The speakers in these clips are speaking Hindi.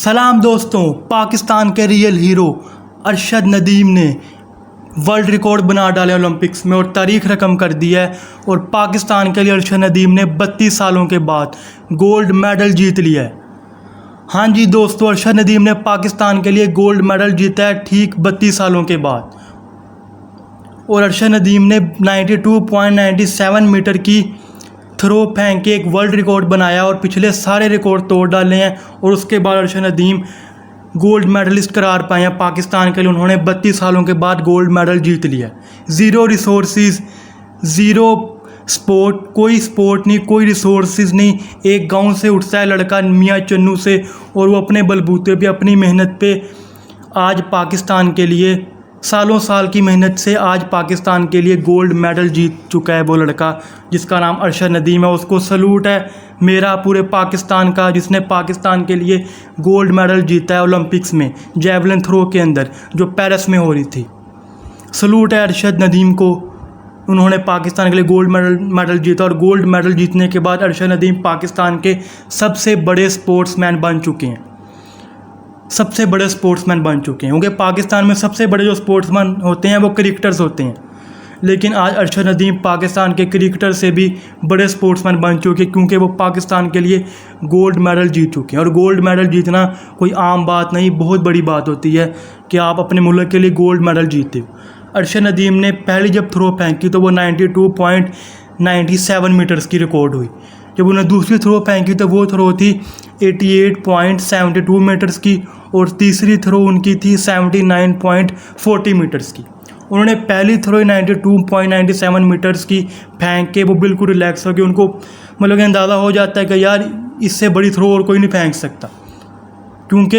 सलाम दोस्तों, पाकिस्तान के रियल हीरो अरशद नदीम ने वर्ल्ड रिकॉर्ड बना डाले ओलंपिक्स में और तारीख रकम कर दी है। और पाकिस्तान के लिए अरशद नदीम ने 32 सालों के बाद गोल्ड मेडल जीत लिया है। हाँ जी दोस्तों, अरशद नदीम ने पाकिस्तान के लिए गोल्ड मेडल जीता है ठीक 32 सालों के बाद। और अरशद नदीम ने 92.97 मीटर की थ्रो फेंक के एक वर्ल्ड रिकॉर्ड बनाया और पिछले सारे रिकॉर्ड तोड़ डाले हैं। और उसके बाद अरशद नदीम गोल्ड मेडलिस्ट करार पाए हैं पाकिस्तान के लिए। उन्होंने 32 सालों के बाद गोल्ड मेडल जीत लिया। ज़ीरो रिसोर्सेज, ज़ीरो स्पोर्ट, कोई स्पोर्ट नहीं, कोई रिसोर्सेज नहीं। एक गांव से उठता है लड़का मियाँ चन्नू से, और वो अपने बलबूते पे, अपनी मेहनत पे आज पाकिस्तान के लिए, सालों साल की मेहनत से आज पाकिस्तान के लिए गोल्ड मेडल जीत चुका है वो लड़का जिसका नाम अरशद नदीम है। उसको सलूट है मेरा, पूरे पाकिस्तान का, जिसने पाकिस्तान के लिए गोल्ड मेडल जीता है ओलंपिक्स में जैवलिन थ्रो के अंदर जो पेरिस में हो रही थी। सलूट है अरशद नदीम को, उन्होंने पाकिस्तान के लिए गोल्ड मेडल जीता। और गोल्ड मेडल जीतने के बाद अरशद नदीम पाकिस्तान के सबसे बड़े स्पोर्ट्समैन बन चुके हैं, सबसे बड़े स्पोर्ट्समैन बन चुके हैं। क्योंकि पाकिस्तान में सबसे बड़े जो स्पोर्ट्समैन होते हैं वो क्रिकेटर्स होते हैं, लेकिन आज अरशद नदीम पाकिस्तान के क्रिकेटर से भी बड़े स्पोर्ट्समैन बन चुके हैं क्योंकि वो पाकिस्तान के लिए गोल्ड मेडल जीत चुके हैं। और गोल्ड मेडल जीतना कोई आम बात नहीं, बहुत बड़ी बात होती है कि आप अपने मुल्क के लिए गोल्ड मेडल जीते हो। अरशद नदीम ने पहली जब थ्रो फेंकी तो वो 92.97 मीटर्स की रिकॉर्ड हुई। जब उन्होंने दूसरी थ्रो फेंकी तो वो थ्रो थी 88.72 मीटर्स की, और तीसरी थ्रो उनकी थी 79.40 मीटर्स की। उन्होंने पहली थ्रो 92.97 मीटर्स की फेंक के वो बिल्कुल रिलैक्स हो गए। उनको मतलब अंदाज़ा हो जाता है कि यार इससे बड़ी थ्रो और कोई नहीं फेंक सकता, क्योंकि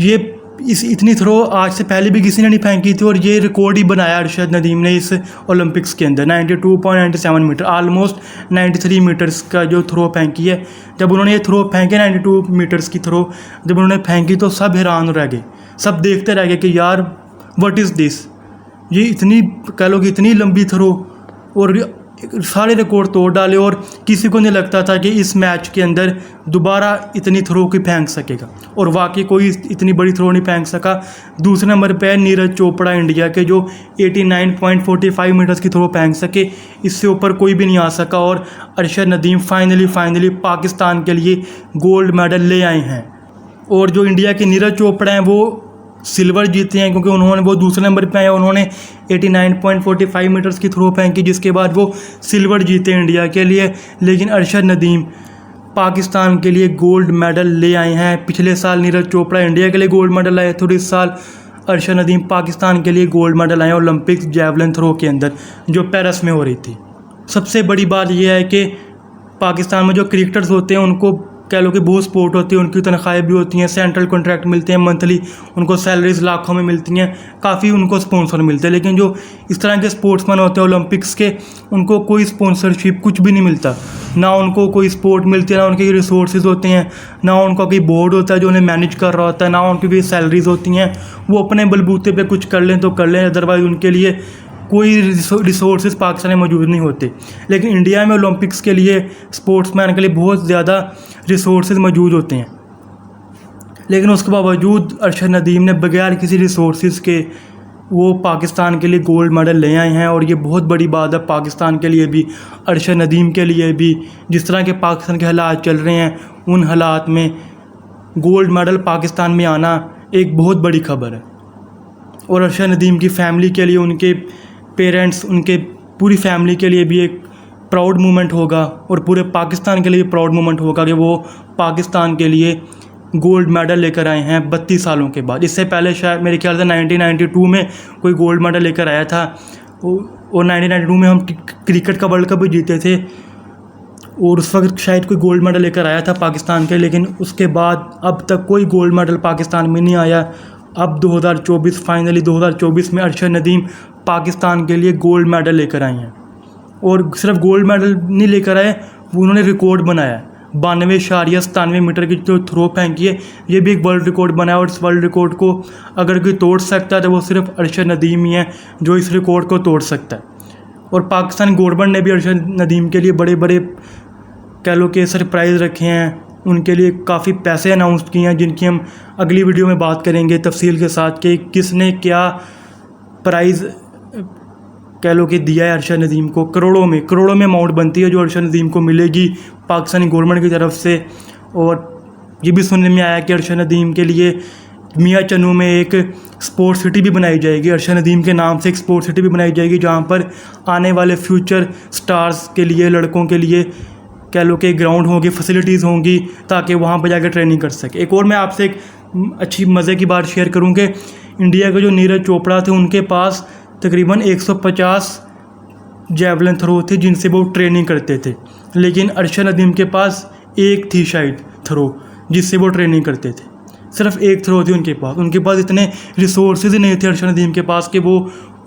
ये इतनी थ्रो आज से पहले भी किसी ने नहीं फेंकी थी। और ये रिकॉर्ड ही बनाया अरशद नदीम ने इस ओलंपिक्स के अंदर 92.97 मीटर, ऑलमोस्ट 93 मीटर्स का जो थ्रो फेंकी है। जब उन्होंने ये थ्रो फेंके 92 मीटर्स की थ्रो जब उन्होंने फेंकी तो सब हैरान रह गए, सब देखते रह गए कि यार व्हाट इज़ दिस, ये इतनी कह लो कि इतनी लंबी थ्रो, और सारे रिकॉर्ड तोड़ डाले। और किसी को नहीं लगता था कि इस मैच के अंदर दोबारा इतनी थ्रो की फेंक सकेगा, और वाकई कोई इतनी बड़ी थ्रो नहीं फेंक सका। दूसरे नंबर पे नीरज चोपड़ा इंडिया के, जो 89.45 मीटर्स की थ्रो फेंक सके, इससे ऊपर कोई भी नहीं आ सका। और अरशद नदीम फाइनली पाकिस्तान के लिए गोल्ड मेडल ले आए हैं। और जो इंडिया के नीरज चोपड़ा हैं वो सिल्वर जीते हैं क्योंकि उन्होंने, वो दूसरे नंबर पे आए, उन्होंने 89.45 मीटर्स की थ्रो फेंकी जिसके बाद वो सिल्वर जीते इंडिया के लिए। लेकिन अरशद नदीम पाकिस्तान के लिए गोल्ड मेडल ले आए हैं। पिछले साल नीरज चोपड़ा इंडिया के लिए गोल्ड मेडल लाए थे, और इस साल अरशद नदीम पाकिस्तान के लिए गोल्ड मेडल आए ओलंपिक्स जैवलिन थ्रो के अंदर जो पेरिस में हो रही थी। सबसे बड़ी बात यह है कि पाकिस्तान में जो क्रिकेटर्स होते हैं उनको कह लो कि बहुत सपोर्ट होती है, उनकी तनख्वाहें भी होती हैं, सेंट्रल कॉन्ट्रैक्ट मिलते हैं मंथली, उनको सैलरीज लाखों में मिलती हैं, काफ़ी उनको स्पॉन्सर मिलते हैं। लेकिन जो इस तरह के स्पोर्ट्समैन होते हैं ओलंपिक्स के, उनको कोई स्पॉन्सरशिप कुछ भी नहीं मिलता, ना उनको कोई सपोर्ट मिलती है, ना उनके रिसोर्सेज होते हैं, ना उनका कोई बोर्ड होता है जो उन्हें मैनेज कर रहा होता है, ना उनकी कोई सैलरीज होती हैं। वो अपने बलबूते पर कुछ कर लें तो कर लें, अदरवाइज़ उनके लिए कोई रिसोर्सेज पाकिस्तान में मौजूद नहीं होते। लेकिन इंडिया में ओलंपिक्स के लिए, स्पोर्ट्समैन के लिए बहुत ज़्यादा रिसोर्सेज मौजूद होते हैं। लेकिन उसके बावजूद अरशद नदीम ने बगैर किसी रिसोर्सेज के वो पाकिस्तान के लिए गोल्ड मेडल ले आए हैं। और ये बहुत बड़ी बात है पाकिस्तान के लिए भी, अरशद नदीम के लिए भी। जिस तरह के पाकिस्तान के हालात चल रहे हैं, उन हालात में गोल्ड मेडल पाकिस्तान में आना एक बहुत बड़ी खबर है। और अरशद नदीम की फ़ैमिली के लिए, उनके पेरेंट्स, उनके पूरी फैमिली के लिए भी एक प्राउड मोमेंट होगा, और पूरे पाकिस्तान के लिए भी प्राउड मोमेंट होगा कि वो पाकिस्तान के लिए गोल्ड मेडल लेकर आए हैं 32 सालों के बाद। इससे पहले शायद मेरे ख्याल से 1992 में कोई गोल्ड मेडल लेकर आया था, और 1992 में हम क्रिकेट का वर्ल्ड कप भी जीते थे, और उस वक्त शायद कोई गोल्ड मेडल लेकर आया था पाकिस्तान के। लेकिन उसके बाद अब तक कोई गोल्ड मेडल पाकिस्तान में नहीं आया। अब 2024 फाइनली 2024 में अरशद नदीम पाकिस्तान के लिए गोल्ड मेडल लेकर आए हैं। और सिर्फ गोल्ड मेडल नहीं लेकर आए, उन्होंने रिकॉर्ड बनाया 92.97 मीटर की जो थ्रो फेंकी है, ये भी एक वर्ल्ड रिकॉर्ड बनाया। और इस वर्ल्ड रिकॉर्ड को अगर कोई तोड़ सकता है तो वो सिर्फ अरशद नदीम ही है जो इस रिकॉर्ड को तोड़ सकता है। और पाकिस्तान गवर्नमेंट ने भी अरशद नदीम के लिए बड़े बड़े कह लो कि सरप्राइज़ रखे हैं। उनके लिए काफ़ी पैसे अनाउंस किए हैं, जिनकी हम अगली वीडियो में बात करेंगे तफसील के साथ कि किसने क्या प्राइज़ कह लो कि दिया है अरशद नदीम को। करोड़ों में अमाउंट बनती है जो अरशद नदीम को मिलेगी पाकिस्तानी गवर्नमेंट की तरफ से। और ये भी सुनने में आया कि अरशद नदीम के लिए मियाँ चन्नू में एक स्पोर्ट्स सिटी भी बनाई जाएगी, अरशद नदीम के नाम से एक स्पोर्ट्स सिटी भी बनाई जाएगी, जहाँ पर आने वाले फ्यूचर स्टार्स के लिए, लड़कों के लिए कह लो कि ग्राउंड होंगे, फैसिलिटीज़ होंगी, ताकि वहाँ पर जाकर ट्रेनिंग कर सके। एक और मैं आपसे एक अच्छी मज़े की बात शेयर करूँ कि इंडिया के जो नीरज चोपड़ा थे, उनके पास तकरीबन 150 जैवलिन थ्रो थे जिनसे वो ट्रेनिंग करते थे, लेकिन अरशद नदीम के पास एक थी शायद थ्रो जिससे वो ट्रेनिंग करते थे। सिर्फ एक थ्रो थी उनके पास इतने रिसोर्सेज ही नहीं थे अरशद नदीम के पास कि वो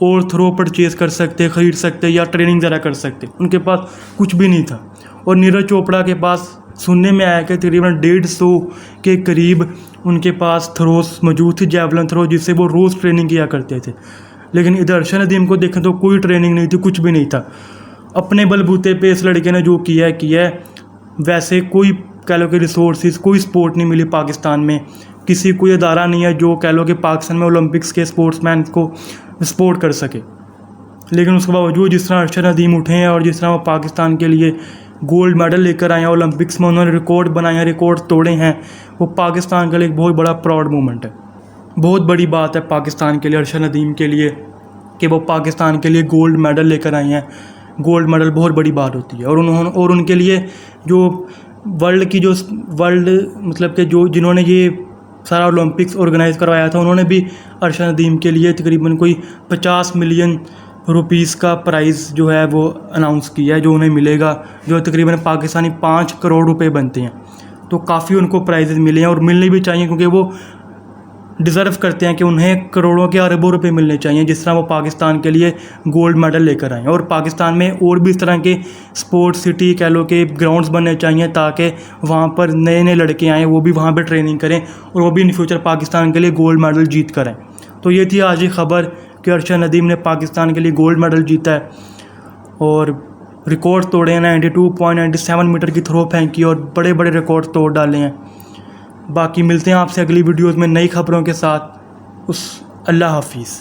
और थ्रो परचेज़ कर सकते, ख़रीद सकते या ट्रेनिंग ज़रा कर सकते। उनके पास कुछ भी नहीं था। और नीरज चोपड़ा के पास सुनने में आया कि तकरीबन 150 के करीब उनके पास थ्रोस मौजूद थी, जैवलिन थ्रो, जिससे वो रोज़ ट्रेनिंग किया करते थे। लेकिन इधर अरशद नदीम को देखें तो कोई ट्रेनिंग नहीं थी, कुछ भी नहीं था। अपने बलबूते पे इस लड़के ने जो किया है। वैसे कोई कह लो कि रिसोर्सेज, कोई स्पोर्ट नहीं मिली पाकिस्तान में, किसी कोई अदारा नहीं है जो कह लो कि पाकिस्तान में ओलंपिक्स के स्पोर्ट्समैन को सपोर्ट कर सके। लेकिन उसके बावजूद जिस तरह अरशद नदीम उठे हैं और जिस तरह वो पाकिस्तान के लिए गोल्ड मेडल लेकर आए हैं ओलंपिक्स में, उन्होंने रिकॉर्ड बनाए हैं, रिकॉर्ड तोड़े हैं, वो पाकिस्तान के लिए एक बहुत बड़ा प्राउड मोमेंट है। बहुत बड़ी बात है पाकिस्तान के लिए, अरशद नदीम के लिए, कि वो पाकिस्तान के लिए गोल्ड मेडल लेकर आए हैं। गोल्ड मेडल बहुत बड़ी बात होती है। और उनके लिए जो वर्ल्ड मतलब कि जो जिन्होंने ये सारा ओलंपिक्स ऑर्गेनाइज़ करवाया था, उन्होंने भी अरशद नदीम के लिए तकरीबन कोई 50 मिलियन रुपीस का प्राइज़ जो है वो अनाउंस किया है, जो उन्हें मिलेगा, जो तकरीबन पाकिस्तानी 5 करोड़ रुपए बनते हैं। तो काफ़ी उनको प्राइजेज़ मिले हैं और मिलने भी चाहिए, क्योंकि वो डिज़र्व करते हैं कि उन्हें करोड़ों के अरबों रुपए मिलने चाहिए, जिस तरह वो पाकिस्तान के लिए गोल्ड मेडल लेकर आए। और पाकिस्तान में और भी इस तरह के स्पोर्ट्स सिटी कह लो कि ग्राउंड्स बनने चाहिए, ताकि वहाँ पर नए नए लड़के आएँ, वो भी वहाँ पर ट्रेनिंग करें और वो भी इन फ्यूचर पाकिस्तान के लिए गोल्ड मेडल जीत कर आएँ। तो ये थी आज की खबर कि अरशद नदीम ने पाकिस्तान के लिए गोल्ड मेडल जीता है और रिकॉर्ड तोड़े हैं। 92.97 मीटर की थ्रो फेंकी और बड़े बड़े रिकॉर्ड तोड़ डाले हैं। बाकी मिलते हैं आपसे अगली वीडियोज़ में नई खबरों के साथ। अल्लाह हाफिज़।